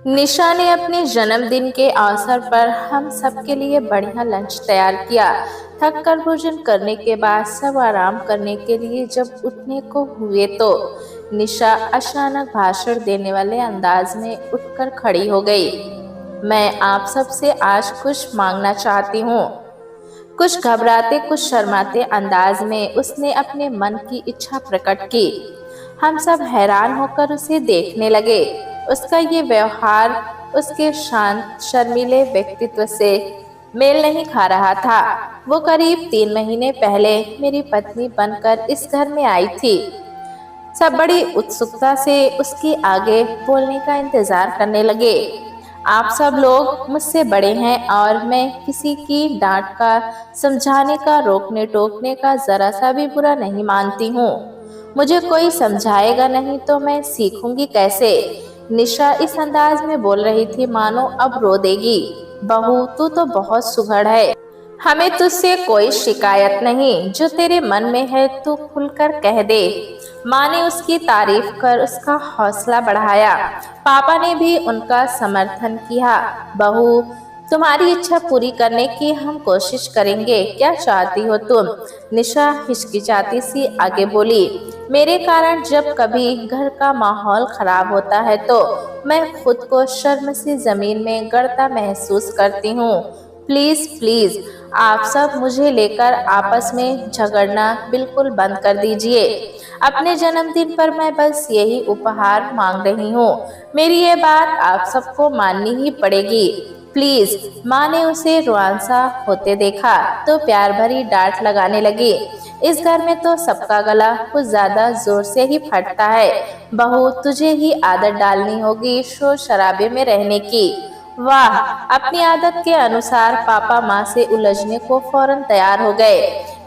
निशा ने अपने जन्मदिन के अवसर पर हम सबके लिए बढ़िया लंच तैयार किया। थक कर भोजन करने के बाद सब आराम करने के लिए जब उठने को हुए तो निशा अचानक भाषण देने वाले अंदाज में उठकर खड़ी हो गई। मैं आप सबसे आज कुछ मांगना चाहती हूँ। कुछ घबराते कुछ शर्माते अंदाज में उसने अपने मन की इच्छा प्रकट की। हम सब हैरान होकर उसे देखने लगे। उसका ये व्यवहार उसके शांत शर्मीले व्यक्तित्व से मेल नहीं खा रहा था। वो करीब 3 महीने पहले मेरी पत्नी बनकर इस घर में आई थी। सब बड़ी उत्सुकता से उसके आगे बोलने का इंतजार करने लगे। आप सब लोग मुझसे बड़े हैं और मैं किसी की डांट का, समझाने का, रोकने टोकने का जरा सा भी बुरा नहीं मानती हूँ। मुझे कोई समझाएगा नहीं तो मैं सीखूंगी कैसे। निशा इस अंदाज में बोल रही थी मानो अब रो देगी। बहू, तू तो बहुत सुघड़ है। हमें तुझसे कोई शिकायत नहीं। जो तेरे मन में है तू खुलकर कह दे। माँ ने उसकी तारीफ कर उसका हौसला बढ़ाया। पापा ने भी उनका समर्थन किया। बहू, तुम्हारी इच्छा पूरी करने की हम कोशिश करेंगे। क्या चाहती हो तुम? निशा हिचकिचाती सी आगे बोली। मेरे कारण जब कभी घर का माहौल खराब होता है तो मैं खुद को शर्म से जमीन में गड़ता महसूस करती हूँ। प्लीज प्लीज, आप सब मुझे लेकर आपस में झगड़ना बिल्कुल बंद कर दीजिए। अपने जन्मदिन पर मैं बस यही उपहार मांग रही हूँ। मेरी ये बात आप सबको माननी ही पड़ेगी। प्लीज। माँ ने उसे रुआंसा होते देखा तो प्यार भरी डांट लगाने लगी। इस घर में तो सबका गला कुछ ज्यादा जोर से ही फटता है। बहू, तुझे ही आदत डालनी होगी शोर शराबे में रहने की। वाह, अपनी आदत के अनुसार पापा माँ से उलझने को फौरन तैयार हो गए।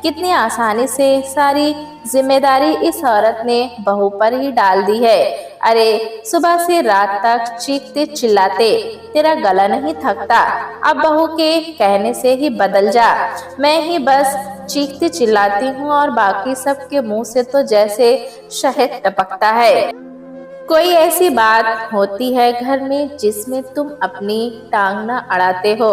कितनी आसानी से सारी जिम्मेदारी इस औरत ने बहू पर ही डाल दी है। अरे, सुबह से रात तक चीखते चिल्लाते तेरा गला नहीं थकता। अब बहू के कहने से ही बदल जा। मैं ही बस चीखती चिल्लाती हूँ और बाकी सबके मुंह से तो जैसे शहद टपकता है। कोई ऐसी बात होती है घर में जिसमें तुम अपनी टांग न अड़ाते हो?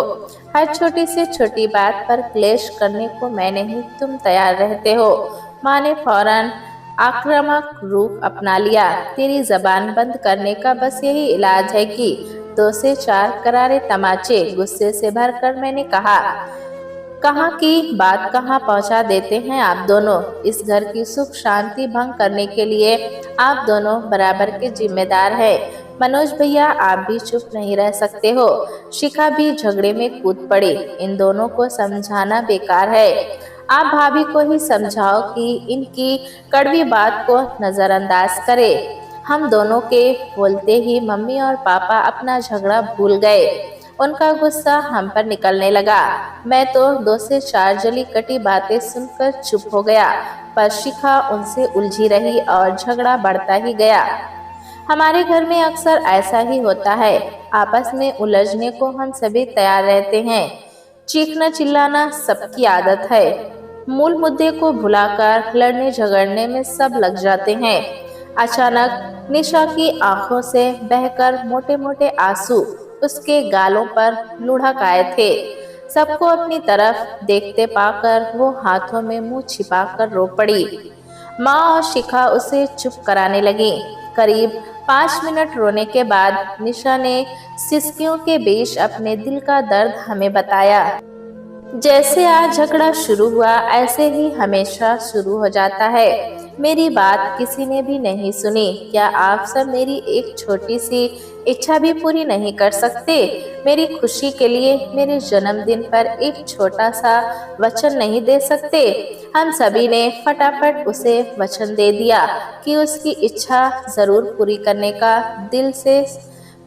हर छोटी से छोटी बात पर क्लेश करने को मैं नहीं तुम तैयार रहते हो। माँ ने फौरन आक्रामक रूप अपना लिया। तेरी जबान बंद करने का बस यही इलाज है कि 2 से 4 करारे तमाचे। गुस्से से भरकर मैंने कहा, कहाँ की बात कहाँ पहुँचा देते हैं आप दोनों। इस घर की सुख शांति भंग करने के लिए आप दोनों बराबर के जिम्मेदार हैं। मनोज भैया, आप भी चुप नहीं रह सकते हो। शिखा भी झगड़े में कूद पड़ी। इन दोनों को समझाना बेकार है। आप भाभी को ही समझाओ कि इनकी कड़वी बात को नजरअंदाज करे। हम दोनों के बोलते ही मम्मी और पापा अपना झगड़ा भूल गए। उनका गुस्सा हम पर निकलने लगा। मैं तो 2 से 4 जली कटी बातें सुनकर चुप हो गया, पर शिखा उनसे उलझी रही और झगड़ा बढ़ता ही गया। हमारे घर में अक्सर ऐसा ही होता है। आपस में उलझने को हम सभी तैयार रहते हैं। चीखना चिल्लाना सबकी आदत है। मूल मुद्दे को भुलाकर लड़ने झगड़ने में सब लग जाते हैं। अचानक निशा की आंखों से बहकर मोटे मोटे आंसू उसके गालों पर लुढ़क आए थे। सबको अपनी तरफ देखते पाकर वो हाथों में मुंह छिपाकर रो पड़ी। माँ और शिखा उसे चुप कराने लगी। करीब 5 मिनट रोने के बाद निशा ने सिसकियों के बीच अपने दिल का दर्द हमें बताया। जैसे आज झगड़ा शुरू हुआ ऐसे ही हमेशा शुरू हो जाता है। मेरी बात किसी ने भी नहीं सुनी। क्या आप सब मेरी एक छोटी सी इच्छा भी पूरी नहीं कर सकते? मेरी खुशी के लिए मेरे जन्मदिन पर एक छोटा सा वचन नहीं दे सकते? हम सभी ने फटाफट उसे वचन दे दिया कि उसकी इच्छा जरूर पूरी करने का दिल से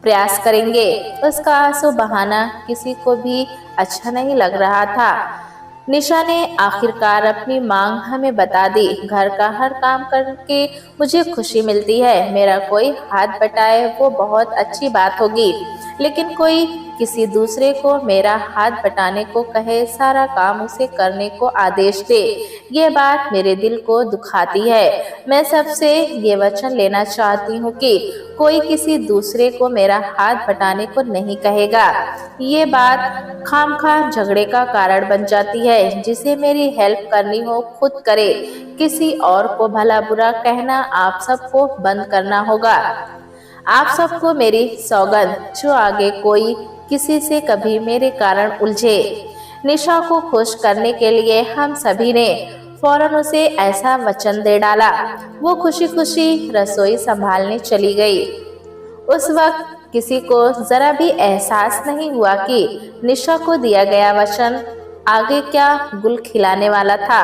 प्रयास करेंगे। उसका आंसू बहाना किसी को भी अच्छा नहीं लग रहा था। निशा ने आखिरकार अपनी मांग हमें बता दी। घर का हर काम करके मुझे खुशी मिलती है। मेरा कोई हाथ बटाए वो बहुत अच्छी बात होगी, लेकिन कोई किसी दूसरे को मेरा हाथ बटाने को कहे, सारा काम उसे करने को आदेश दे, ये बात मेरे दिल को दुखाती है। मैं सबसे ये वचन लेना चाहती हूँ कि कोई किसी दूसरे को मेरा हाथ बटाने को नहीं कहेगा। ये बात खामखा झगड़े का कारण बन जाती है। जिसे मेरी हेल्प करनी हो खुद करे, किसी और को भला बुरा कहना आप सबको बंद करना होगा। आप सबको मेरी सौगंध, जो आगे कोई किसी से कभी मेरे कारण उलझे। निशा को खुश करने के लिए हम सभी ने फौरन उसे ऐसा वचन दे डाला। वो खुशी खुशी रसोई संभालने चली गई। उस वक्त किसी को जरा भी एहसास नहीं हुआ कि निशा को दिया गया वचन आगे क्या गुल खिलाने वाला था।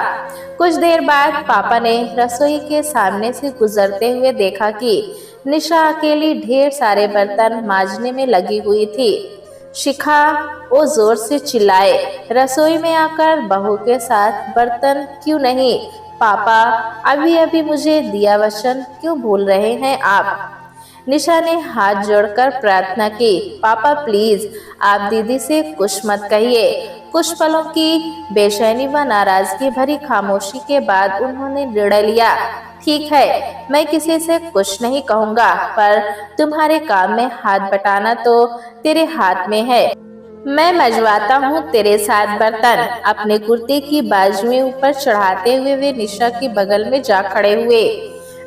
कुछ देर बाद पापा ने रसोई के सामने से गुजरते हुए देखा कि निशा अकेली ढेर सारे बर्तन मांजने में लगी हुई थी। शिखा, वो जोर से चिल्लाए, रसोई में आकर बहू के साथ बर्तन क्यों नहीं? पापा, अभी अभी मुझे दिया वचन क्यों भूल रहे हैं आप? निशा ने हाथ जोड़कर प्रार्थना की, पापा प्लीज आप दीदी से कुछ मत कहिए। कुछ पलों की बेचैनी व नाराजगी भरी खामोशी के बाद उन्होंने निर्णय लिया, ठीक है, मैं किसी से कुछ नहीं कहूँगा, पर तुम्हारे काम में हाथ बटाना तो तेरे हाथ में है। मैं मजवाता हूँ तेरे साथ बर्तन। अपने कुर्ते की बाजुएं ऊपर चढ़ाते हुए वे निशा के बगल में जा खड़े हुए।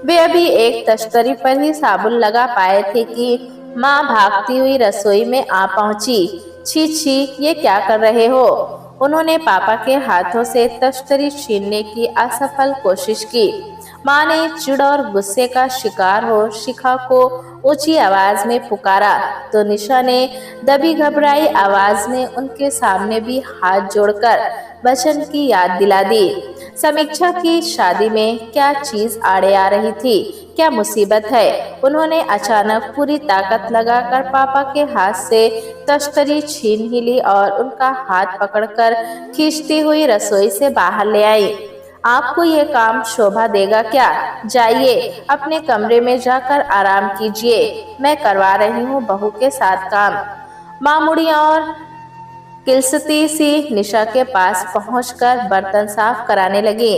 वे अभी एक तश्तरी पर ही साबुन लगा पाए थे कि माँ भागती हुई रसोई में आ पहुंची। छी छी, ये क्या कर रहे हो? उन्होंने पापा के हाथों से तश्तरी छीनने की असफल कोशिश की। माँ ने चिढ़ और गुस्से का शिकार हो शिखा को ऊंची आवाज में पुकारा, तो निशा ने दबी घबराई आवाज में उनके सामने भी हाथ जोड़कर वचन की याद दिला दी। समीक्षा की शादी में क्या चीज आड़े आ रही थी, क्या मुसीबत है? उन्होंने अचानक पूरी ताकत लगाकर पापा के हाथ से तश्तरी छीन ही ली और उनका हाथ पकड़कर खींचती हुई रसोई से बाहर ले आई। आपको ये काम शोभा देगा क्या? जाइए अपने कमरे में जाकर आराम कीजिए, मैं करवा रही हूँ बहू के साथ काम। माँ मुड़ी और किलसती सी निशा के पास पहुंचकर बर्तन साफ कराने लगी।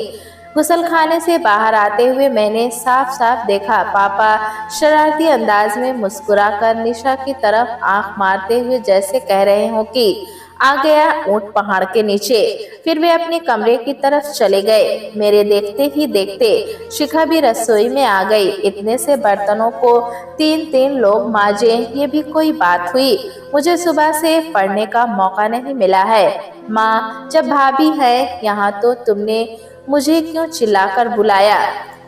गुसलखाने से बाहर आते हुए मैंने साफ साफ देखा, पापा शरारती अंदाज में मुस्कुराकर निशा की तरफ आंख मारते हुए जैसे कह रहे हो कि आ गया ऊंट पहाड़ के नीचे। फिर वे अपने कमरे की तरफ चले गए। मेरे देखते ही देखते शिखा भी रसोई में आ गई। इतने से बर्तनों को 3-3 लोग मांजे, ये भी कोई बात हुई? मुझे सुबह से पढ़ने का मौका नहीं मिला है। माँ, जब भाभी है यहाँ तो तुमने मुझे क्यों चिल्लाकर बुलाया?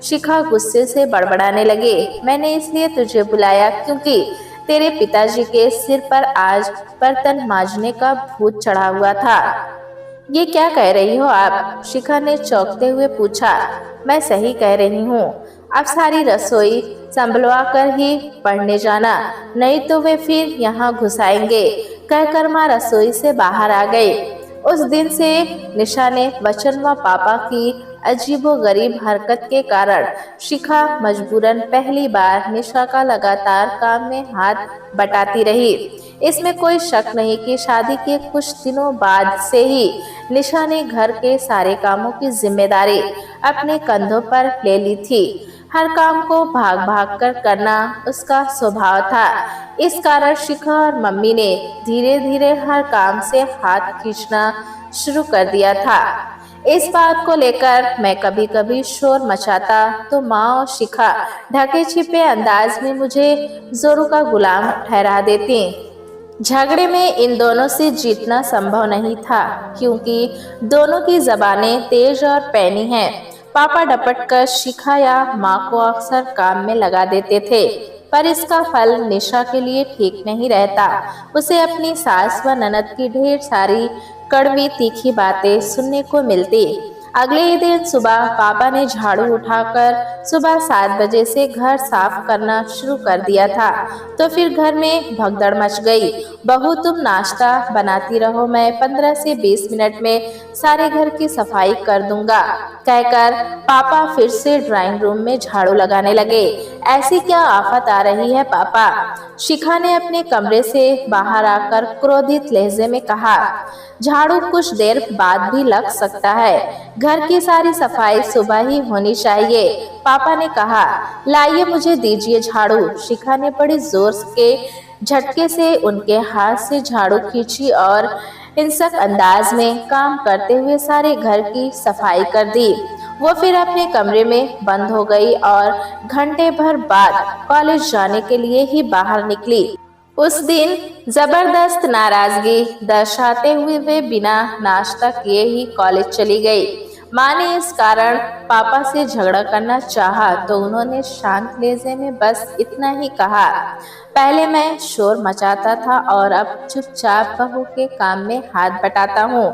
शिखा गुस्से से बड़बड़ाने लगे, मैंने इसलिए तुझे बुलाया क्योंकि तेरे पिताजी के सिर पर आज बर्तन मांजने का भूत चढ़ा हुआ था। ये क्या कह रही हो आप? शिखा ने चौंकते हुए पूछा। मैं सही कह रही हूँ। अब सारी रसोई संभलवा कर ही पढ़ने जाना, नहीं तो वे फिर यहाँ घुस आएंगे। कहकर माँ रसोई से बाहर आ गई। उस दिन से निशा ने वचन व पापा की अजीबोगरीब हरकत के कारण शिखा मजबूरन पहली बार निशा का लगातार काम में हाथ बटाती रही। इसमें कोई शक नहीं कि शादी के कुछ दिनों बाद से ही निशा ने घर के सारे कामों की जिम्मेदारी अपने कंधों पर ले ली थी। हर काम को भाग भाग कर करना उसका स्वभाव था। इस कारण शिखा और मम्मी ने धीरे धीरे हर काम से हाथ खींचना शुरू कर दिया था। इस बात को लेकर मैं कभी कभी शोर मचाता तो माँ और शिखा ढके छिपे अंदाज में मुझे जोरों का गुलाम ठहरा देती। झगड़े में इन दोनों से जीतना संभव नहीं था क्योंकि दोनों की जबानें तेज और पैनी हैं। पापा डपट कर शिखा या माँ को अक्सर काम में लगा देते थे, पर इसका फल निशा के लिए ठीक नहीं रहता। उसे अपनी सास व ननद की ढेर सारी कड़वी तीखी बातें सुनने को मिलती। अगले ही दिन सुबह पापा ने झाड़ू उठाकर सुबह 7 बजे से घर साफ करना शुरू कर दिया था। तो फिर घर में भगदड़ मच गई। बहू तुम नाश्ता बनाती रहो, मैं 15 से 20 मिनट में सारे घर की सफाई कर दूंगा, कहकर पापा फिर से ड्राइंग रूम में झाड़ू लगाने लगे। ऐसी क्या आफत आ रही है पापा? शिखा ने अपने कमरे से बाहर आकर क्रोधित लहजे में कहा। झाड़ू कुछ देर बाद भी लग सकता है, घर की सारी सफाई सुबह ही होनी चाहिए, पापा ने कहा। लाइए मुझे दीजिए झाड़ू। शिखा ने बड़ी जोर के झटके से उनके हाथ से झाड़ू खींची और हिंसक अंदाज में काम करते हुए सारे घर की सफाई कर दी। वो फिर अपने कमरे में बंद हो गई और घंटे भर बाद कॉलेज जाने के लिए ही बाहर निकली। उस दिन जबरदस्त नाराजगी दर्शाते हुए वे बिना नाश्ता किए ही कॉलेज चली गई। माँ ने इस कारण पापा से झगड़ा करना चाहा तो उन्होंने शांत लहजे में बस इतना ही कहा, पहले मैं शोर मचाता था और अब चुपचाप बहू के काम में हाथ बटाता हूँ,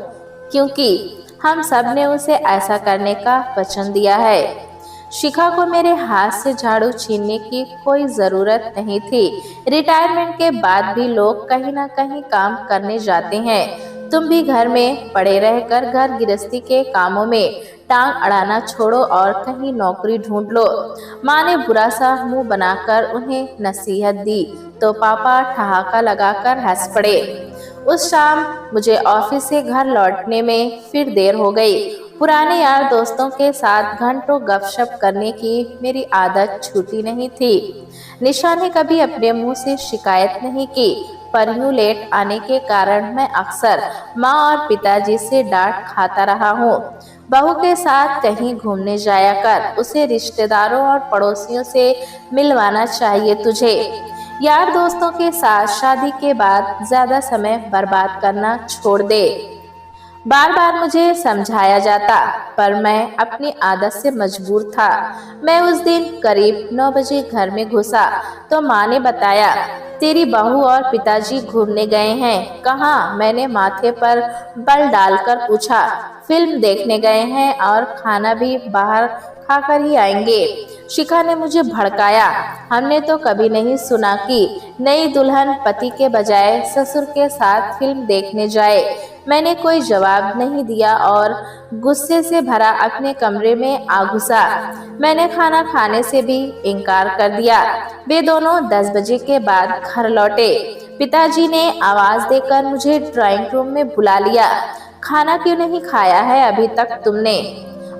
क्योंकि हम सब ने उसे ऐसा करने का वचन दिया है। शिखा को मेरे हाथ से झाड़ू छीनने की कोई जरूरत नहीं थी। रिटायरमेंट के बाद भी लोग कहीं ना कहीं काम करने जाते हैं। तुम भी घर में पड़े रहकर घर गृहस्थी के कामों में टांग अड़ाना छोड़ो और कहीं नौकरी ढूंढ लो। माँ ने बुरा सा मुंह बनाकर उन्हें नसीहत दी तो पापा ठहाका लगाकर हंस पड़े। उस शाम मुझे ऑफिस से घर लौटने में फिर देर हो गई। पुराने यार दोस्तों के साथ घंटों गपशप करने की मेरी आदत छूटी नहीं थी। निशा ने कभी अपने मुंह से शिकायत नहीं की, पर यूं लेट आने के कारण मैं अक्सर माँ और पिताजी से डांट खाता रहा हूँ। बहू के साथ कहीं घूमने जाया कर, उसे रिश्तेदारों और पड़ोसियों से मिलवाना चाहिए तुझे। यार दोस्तों के साथ शादी के बाद ज्यादा समय बर्बाद करना छोड़ दे। बार बार मुझे समझाया जाता, पर मैं अपनी आदत से मजबूर था। मैं उस दिन करीब 9 बजे घर में घुसा तो माँ ने बताया, तेरी बहू और पिताजी घूमने गए हैं। कहाँ? मैंने माथे पर बल डालकर पूछा। फिल्म देखने गए हैं और खाना भी बाहर खाकर ही आएंगे। शिखा ने मुझे भड़काया। हमने तो कभी नहीं सुना कि नई दुल्हन पति के बजाय ससुर के साथ फिल्म देखने जाए। मैंने कोई जवाब नहीं दिया और गुस्से से भरा अपने कमरे में आ घुसा। मैंने खाना खाने से भी इनकार कर दिया। वे दोनों 10 बजे के बाद घर लौटे। पिताजी ने आवाज देकर मुझे ड्राइंग रूम में बुला लिया। खाना क्यों नहीं खाया है अभी तक तुमने?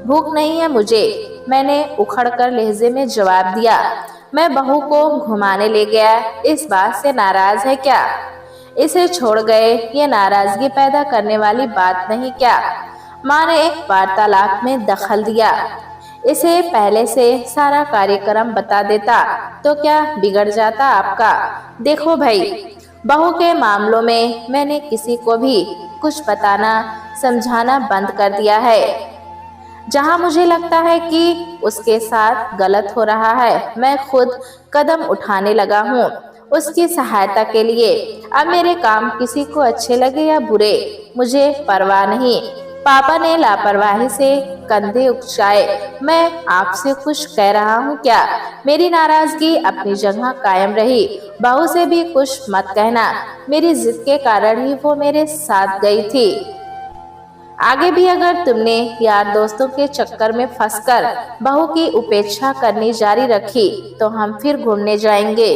भूख नहीं है मुझे, मैंने उखड़कर लहजे में जवाब दिया। मैं बहू को घुमाने ले गया, इस बात से नाराज है क्या? इसे छोड़ गए, ये नाराजगी पैदा करने वाली बात नहीं क्या? माँ ने वार्तालाप में दखल दिया। इसे पहले से सारा कार्यक्रम बता देता तो क्या बिगड़ जाता आपका? देखो भाई, बहू के मामलों में मैंने किसी को भी कुछ बताना समझाना बंद कर दिया है। जहां मुझे लगता है कि उसके साथ गलत हो रहा है, मैं खुद कदम उठाने लगा हूँ उसकी सहायता के लिए। अब मेरे काम किसी को अच्छे लगे या बुरे, मुझे परवाह नहीं। पापा ने लापरवाही से कंधे उकसाए। मैं आपसे कुछ कह रहा हूँ क्या? मेरी नाराजगी अपनी जगह कायम रही। बहू से भी कुछ मत कहना, मेरी जिद के कारण ही वो मेरे साथ गई थी। आगे भी अगर तुमने यार दोस्तों के चक्कर में फंसकर बहू की उपेक्षा करनी जारी रखी तो हम फिर घूमने जाएंगे।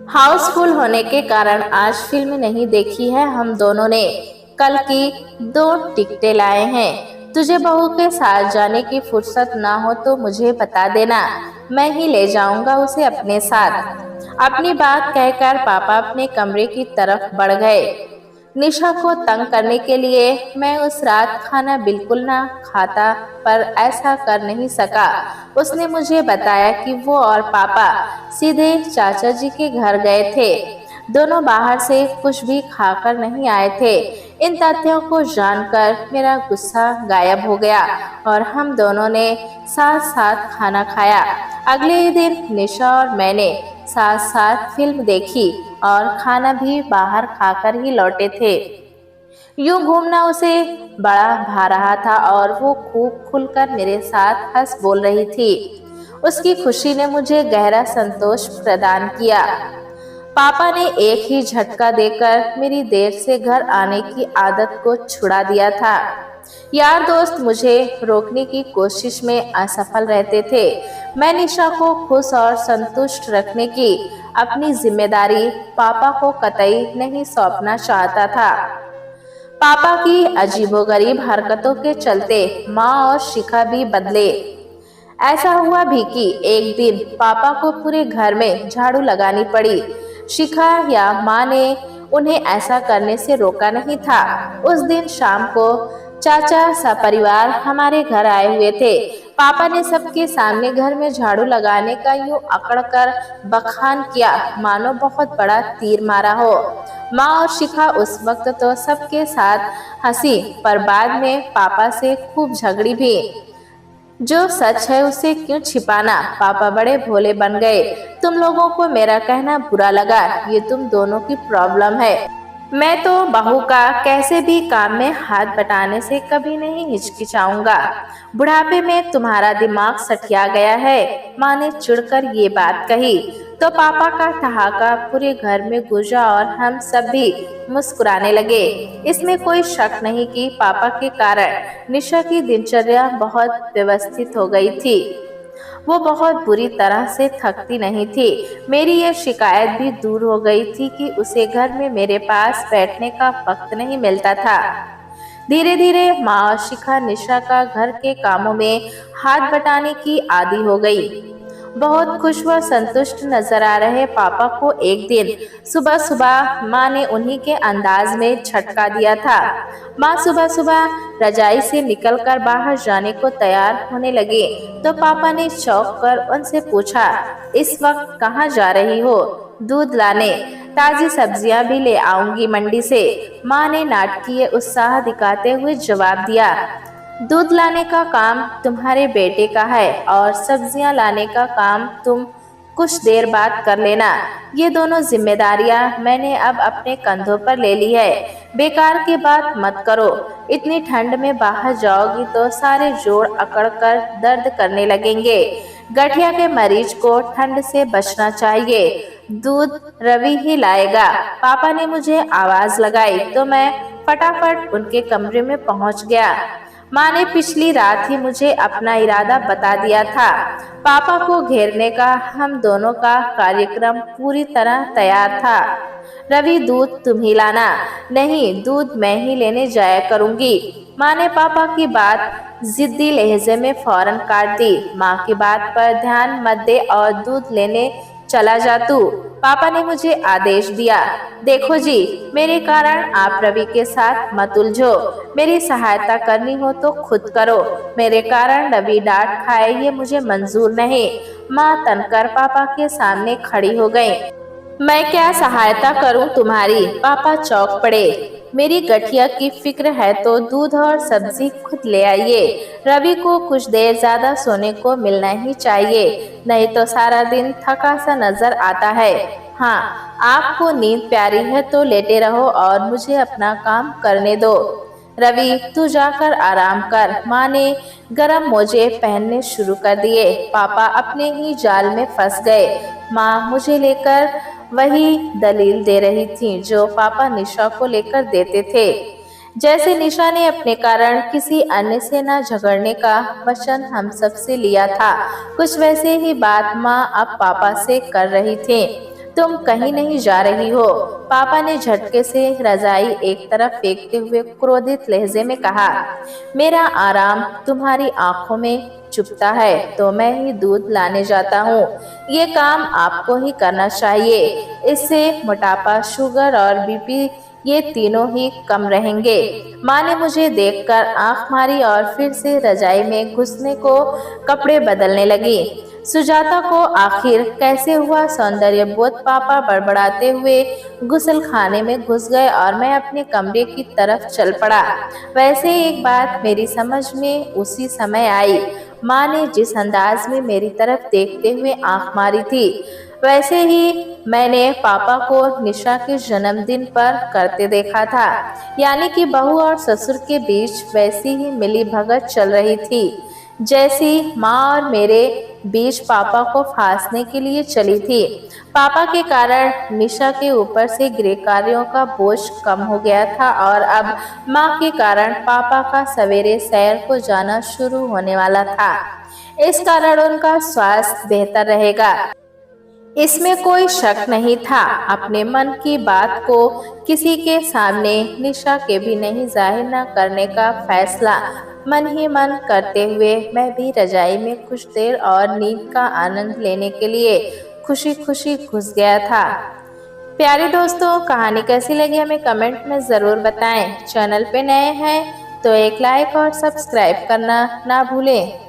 हाउसफुल होने के कारण आज फिल्म नहीं देखी है हम दोनों ने। कल की 2 टिकटें लाए हैं। तुझे बहू के साथ जाने की फुर्सत ना हो तो मुझे बता देना, मैं ही ले जाऊंगा उसे अपने साथ। अपनी बात कहकर पापा अपने कमरे की तरफ बढ़ गए। निशा को तंग करने के लिए मैं उस रात खाना बिल्कुल ना खाता, पर ऐसा कर नहीं सका। उसने मुझे बताया कि वो और पापा सीधे चाचा जी के घर गए थे। दोनों बाहर से कुछ भी खाकर नहीं आए थे। इन तथ्यों को जानकर मेरा गुस्सा गायब हो गया और हम दोनों ने साथ साथ खाना खाया। अगले ही दिन निशा और मैंने साथ साथ फिल्म देखी और खाना भी बाहर खाकर ही लौटे थे। यूं घूमना उसे बड़ा भा रहा था और वो खूब खुलकर मेरे साथ हंस बोल रही थी। उसकी खुशी ने मुझे गहरा संतोष प्रदान किया। पापा ने एक ही झटका देकर मेरी देर से घर आने की आदत को छुड़ा दिया था। यार दोस्त मुझे रोकने की कोशिश में असफल रहते थे। मैं निशा को खुश और संतुष्ट रखने की अपनी जिम्मेदारी पापा को कतई नहीं सौंपना चाहता था। पापा की अजीबोगरीब हरकतों के चलते माँ और शिखा भी बदले। ऐसा हुआ भी कि एक दिन पापा को पूरे घर में झाड़ू लगानी पड़ी। शिखा या माँ ने उन्हें ऐसा करने से रोका नहीं था। उस दिन शाम को चाचा सपरिवार हमारे घर आए हुए थे। पापा ने सबके सामने घर में झाड़ू लगाने का यूं अकड़कर बखान किया मानो बहुत बड़ा तीर मारा हो। माँ और शिखा उस वक्त तो सबके साथ हंसी, पर बाद में पापा से खूब झगड़ी भी। जो सच है उसे क्यों छिपाना। पापा बड़े भोले बन गए। तुम लोगों को मेरा कहना बुरा लगा, ये तुम दोनों की प्रॉब्लम है। मैं तो बहू का कैसे भी काम में हाथ बटाने से कभी नहीं हिचकिचाऊंगा। बुढ़ापे में तुम्हारा दिमाग सठिया गया है। माँ ने चिढ़कर ये बात कही तो पापा का ठहाका पूरे घर में गूंजा और हम सब भी मुस्कुराने लगे। इसमें कोई शक नहीं कि पापा के कारण निशा की दिनचर्या बहुत व्यवस्थित हो गई थी। वो बहुत बुरी तरह से थकती नहीं थी। मेरी ये शिकायत भी दूर हो गई थी कि उसे घर में मेरे पास बैठने का वक्त नहीं मिलता था। धीरे धीरे माँ और शिखा निशा का घर के कामों में हाथ बटाने की आदी हो गई। बहुत खुश व संतुष्ट नजर आ रहे पापा को एक दिन सुबह सुबह माँ ने उन्हीं के अंदाज में झटका दिया था। माँ सुबह सुबह रजाई से निकलकर बाहर जाने को तैयार होने लगे तो पापा ने चौंक कर उनसे पूछा, इस वक्त कहाँ जा रही हो? दूध लाने, ताजी सब्जियां भी ले आऊंगी मंडी से। माँ ने नाटकीय उत्साह दिखाते हुए जवाब दिया। दूध लाने का काम तुम्हारे बेटे का है और सब्जियां लाने का काम तुम कुछ देर बाद कर लेना। ये दोनों जिम्मेदारियां मैंने अब अपने कंधों पर ले ली है। बेकार की बात मत करो। इतनी ठंड में बाहर जाओगी तो सारे जोड़ अकड़ कर दर्द करने लगेंगे। गठिया के मरीज को ठंड से बचना चाहिए। दूध रवि ही लाएगा। पापा ने मुझे आवाज लगाई तो मैं फटाफट उनके कमरे में पहुंच गया। माँ ने पिछली रात ही मुझे अपना इरादा बता दिया था। पापा को घेरने का हम दोनों का कार्यक्रम पूरी तरह तैयार था। रवि दूध तुम ही लाना। नहीं, दूध मैं ही लेने जाया करूंगी। माँ ने पापा की बात जिद्दी लहजे में फौरन काट दी। माँ की बात पर ध्यान मत दे और दूध लेने चला जा तू। पापा ने मुझे आदेश दिया। देखो जी, मेरे कारण आप रवि के साथ मत उलझो। मेरी सहायता करनी हो तो खुद करो। मेरे कारण रवि डांट खाए ये मुझे मंजूर नहीं। माँ तनकर पापा के सामने खड़ी हो गई। मैं क्या सहायता करूं तुम्हारी? पापा चौंक पड़े। मेरी गठिया की फिक्र है तो दूध और सब्जी खुद ले आइए। रवि को कुछ देर ज्यादा सोने को मिलना ही चाहिए, नहीं तो सारा दिन थका सा नजर आता है। हाँ, आपको नींद प्यारी है तो लेटे रहो और मुझे अपना काम करने दो। रवि तू जाकर आराम कर। माँ ने गरम मोजे पहनने शुरू कर दिए। पापा अपने ही जाल में फंस गए। माँ मुझे लेकर वही दलील दे रही थी जो पापा निशा को लेकर देते थे। जैसे निशा ने अपने कारण किसी अन्य से न झगड़ने का वचन हम सबसे लिया था, कुछ वैसे ही बात माँ अब पापा से कर रही थी। तुम कहीं नहीं जा रही हो। पापा ने झटके से रजाई एक तरफ फेंकते हुए क्रोधित लहजे में कहा। मेरा आराम तुम्हारी आंखों में चुभता है तो मैं ही दूध लाने जाता हूँ। ये काम आपको ही करना चाहिए। इससे मोटापा, शुगर और बीपी ये तीनों ही कम रहेंगे। माँ ने मुझे देखकर आंख मारी और फिर से रजाई में घुसने को कपड़े बदलने लगी। सुजाता को आखिर कैसे हुआ सौंदर्य बोध। पापा बड़बड़ाते हुए गुसल खाने में घुस गए और मैं अपने कमरे की तरफ चल पड़ा। वैसे एक बात मेरी समझ में उसी समय आई। माँ ने जिस अंदाज में मेरी तरफ देखते हुए आंख मारी थी, वैसे ही मैंने पापा को निशा के जन्मदिन पर करते देखा था। यानी कि बहू और ससुर के बीच वैसी ही मिली भगत चल रही थी जैसी माँ और मेरे बीच पापा को फांसने के लिए चली थी। पापा के कारण निशा के ऊपर से गृह कार्यों का बोझ कम हो गया था और अब माँ के कारण पापा का सवेरे सैर को जाना शुरू होने वाला था। इस कारण उनका स्वास्थ्य बेहतर रहेगा, इसमें कोई शक नहीं था। अपने मन की बात को किसी के सामने निशा के भी नहीं जाहिर न करने का फैसला मन ही मन करते हुए मैं भी रजाई में कुछ देर और नींद का आनंद लेने के लिए खुशी खुशी घुस गया था। प्यारे दोस्तों, कहानी कैसी लगी हमें कमेंट में ज़रूर बताएं। चैनल पे नए हैं तो एक लाइक और सब्सक्राइब करना ना भूलें।